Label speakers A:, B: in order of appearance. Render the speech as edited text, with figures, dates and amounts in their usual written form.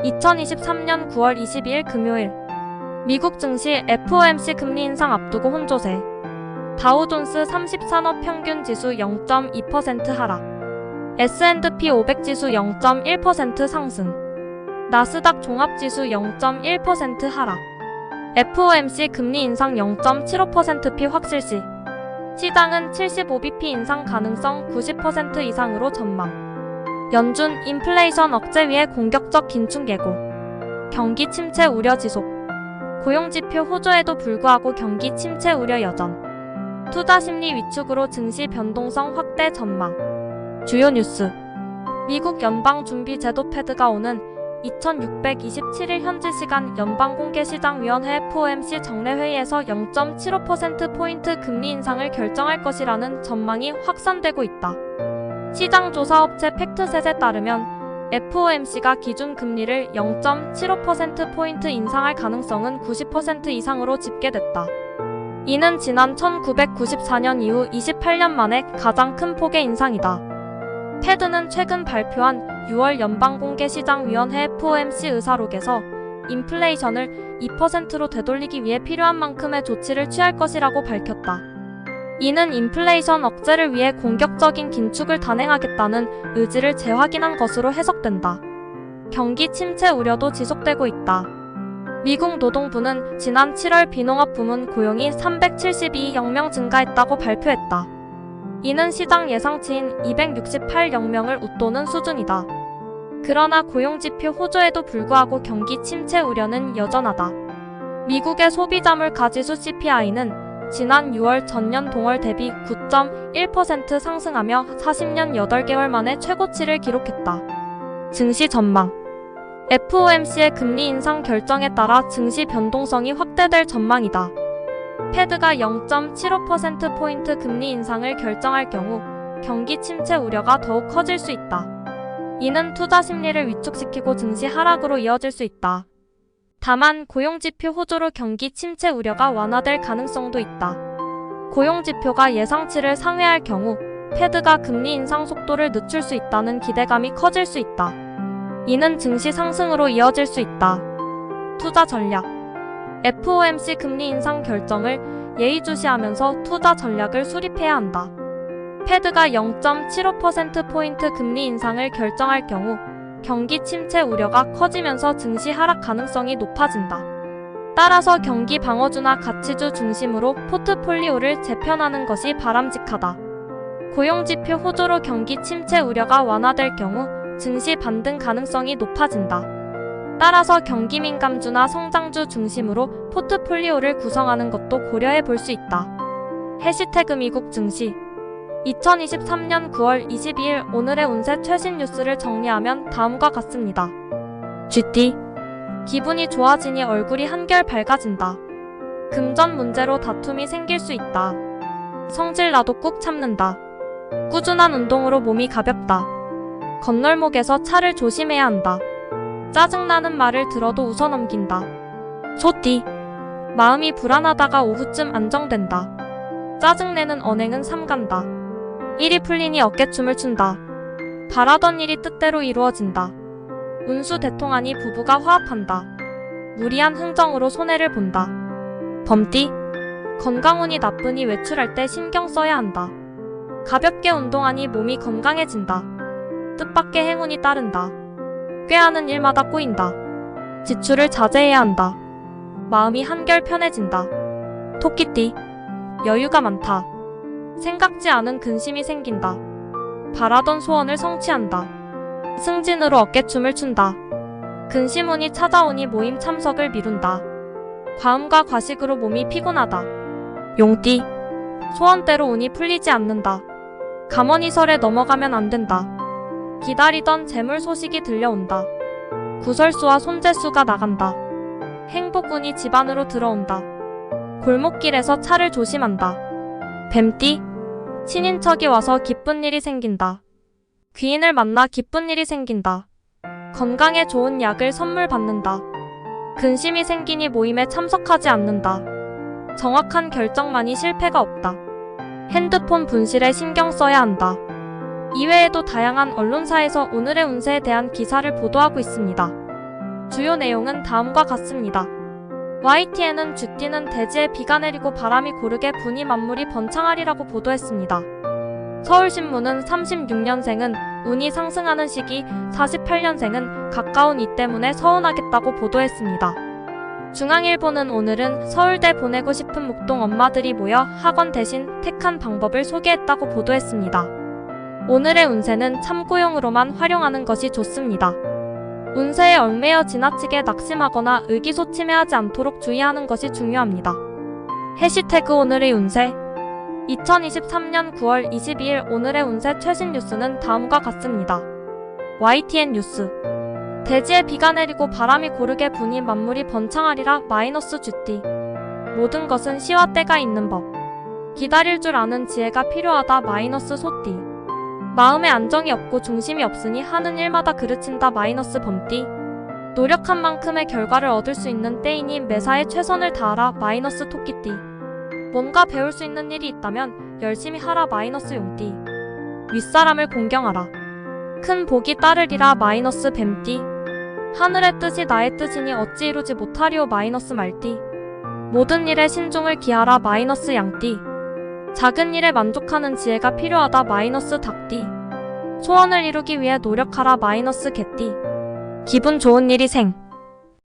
A: 2023년 9월 22일 금요일 미국 증시 FOMC 금리 인상 앞두고 혼조세. 다우존스 30산업 평균 지수 0.2% 하락. S&P 500 지수 0.1% 상승. 나스닥 종합지수 0.1% 하락. FOMC 금리 인상 0.75%피 확실시. 시장은 75bp 인상 가능성 90% 이상으로 전망. 연준 인플레이션 억제 위해 공격적 긴축 예고. 경기 침체 우려 지속. 고용지표 호조에도 불구하고 경기 침체 우려 여전. 투자 심리 위축으로 증시 변동성 확대 전망. 주요 뉴스. 미국 연방준비제도 패드가 오는 2627일 현지 시간 연방공개시장위원회 FOMC 정례회의에서 0.75%포인트 금리 인상을 결정할 것이라는 전망이 확산되고 있다. 시장조사업체 팩트셋에 따르면 FOMC가 기준금리를 0.75%포인트 인상할 가능성은 90% 이상으로 집계됐다. 이는 지난 1994년 이후 28년 만에 가장 큰 폭의 인상이다. 패드는 최근 발표한 6월 연방공개시장위원회 FOMC 의사록에서 인플레이션을 2%로 되돌리기 위해 필요한 만큼의 조치를 취할 것이라고 밝혔다. 이는 인플레이션 억제를 위해 공격적인 긴축을 단행하겠다는 의지를 재확인한 것으로 해석된다. 경기 침체 우려도 지속되고 있다. 미국 노동부는 지난 7월 비농업 부문 고용이 372억 명 증가했다고 발표했다. 이는 시장 예상치인 268억 명을 웃도는 수준이다. 그러나 고용지표 호조에도 불구하고 경기 침체 우려는 여전하다. 미국의 소비자물가 지수 CPI는 지난 6월 전년 동월 대비 9.1% 상승하며 40년 8개월 만에 최고치를 기록했다. 증시 전망. FOMC의 금리 인상 결정에 따라 증시 변동성이 확대될 전망이다. 패드가 0.75%포인트 금리 인상을 결정할 경우 경기 침체 우려가 더욱 커질 수 있다. 이는 투자 심리를 위축시키고 증시 하락으로 이어질 수 있다. 다만 고용지표 호조로 경기 침체 우려가 완화될 가능성도 있다. 고용지표가 예상치를 상회할 경우 패드가 금리 인상 속도를 늦출 수 있다는 기대감이 커질 수 있다. 이는 증시 상승으로 이어질 수 있다. 투자 전략. FOMC 금리 인상 결정을 예의주시하면서 투자 전략을 수립해야 한다. 패드가 0.75%포인트 금리 인상을 결정할 경우 경기 침체 우려가 커지면서 증시 하락 가능성이 높아진다. 따라서 경기 방어주나 가치주 중심으로 포트폴리오를 재편하는 것이 바람직하다. 고용지표 호조로 경기 침체 우려가 완화될 경우 증시 반등 가능성이 높아진다. 따라서 경기 민감주나 성장주 중심으로 포트폴리오를 구성하는 것도 고려해 볼 수 있다. 해시태그 미국 증시 2023년 9월 22일 오늘의 운세 최신 뉴스를 정리하면 다음과 같습니다. GT. 기분이 좋아지니 얼굴이 한결 밝아진다. 금전 문제로 다툼이 생길 수 있다. 성질 나도 꾹 참는다. 꾸준한 운동으로 몸이 가볍다. 건널목에서 차를 조심해야 한다. 짜증나는 말을 들어도 웃어넘긴다. 소띠. 마음이 불안하다가 오후쯤 안정된다. 짜증내는 언행은 삼간다. 일이 풀리니 어깨춤을 춘다. 바라던 일이 뜻대로 이루어진다. 운수 대통하니 부부가 화합한다. 무리한 흥정으로 손해를 본다. 범띠. 건강운이 나쁘니 외출할 때 신경 써야 한다. 가볍게 운동하니 몸이 건강해진다. 뜻밖의 행운이 따른다. 꾀하는 일마다 꼬인다. 지출을 자제해야 한다. 마음이 한결 편해진다. 토끼띠. 여유가 많다. 생각지 않은 근심이 생긴다. 바라던 소원을 성취한다. 승진으로 어깨춤을 춘다. 근심운이 찾아오니 모임 참석을 미룬다. 과음과 과식으로 몸이 피곤하다. 용띠. 소원대로 운이 풀리지 않는다. 가머니설에 넘어가면 안 된다. 기다리던 재물 소식이 들려온다. 구설수와 손재수가 나간다. 행복운이 집안으로 들어온다. 골목길에서 차를 조심한다. 뱀띠. 친인척이 와서 기쁜 일이 생긴다. 귀인을 만나 기쁜 일이 생긴다. 건강에 좋은 약을 선물 받는다. 근심이 생기니 모임에 참석하지 않는다. 정확한 결정만이 실패가 없다. 핸드폰 분실에 신경 써야 한다. 이외에도 다양한 언론사에서 오늘의 운세에 대한 기사를 보도하고 있습니다. 주요 내용은 다음과 같습니다. YTN은 쥐띠는 대지에 비가 내리고 바람이 고르게 부니 만물이 번창하리라고 보도했습니다. 서울신문은 36년생은 운이 상승하는 시기, 48년생은 가까운 이 때문에 서운하겠다고 보도했습니다. 중앙일보는 오늘은 서울대 보내고 싶은 목동 엄마들이 모여 학원 대신 택한 방법을 소개했다고 보도했습니다. 오늘의 운세는 참고용으로만 활용하는 것이 좋습니다. 운세에 얽매여 지나치게 낙심하거나 의기소침해하지 않도록 주의하는 것이 중요합니다. 해시태그 오늘의 운세 2023년 9월 22일 오늘의 운세 최신 뉴스는 다음과 같습니다. YTN 뉴스 대지에 비가 내리고 바람이 고르게 부니 만물이 번창하리라 마이너스 쥐띠 모든 것은 시와 때가 있는 법 기다릴 줄 아는 지혜가 필요하다 마이너스 소띠 마음에 안정이 없고 중심이 없으니 하는 일마다 그르친다 마이너스 범띠 노력한 만큼의 결과를 얻을 수 있는 때이니 매사에 최선을 다하라 마이너스 토끼띠 뭔가 배울 수 있는 일이 있다면 열심히 하라 마이너스 용띠 윗사람을 공경하라 큰 복이 따르리라 마이너스 뱀띠 하늘의 뜻이 나의 뜻이니 어찌 이루지 못하리오 마이너스 말띠 모든 일에 신중을 기하라 마이너스 양띠 작은 일에 만족하는 지혜가 필요하다 마이너스 닭띠 소원을 이루기 위해 노력하라 마이너스 개띠 기분 좋은 일이 생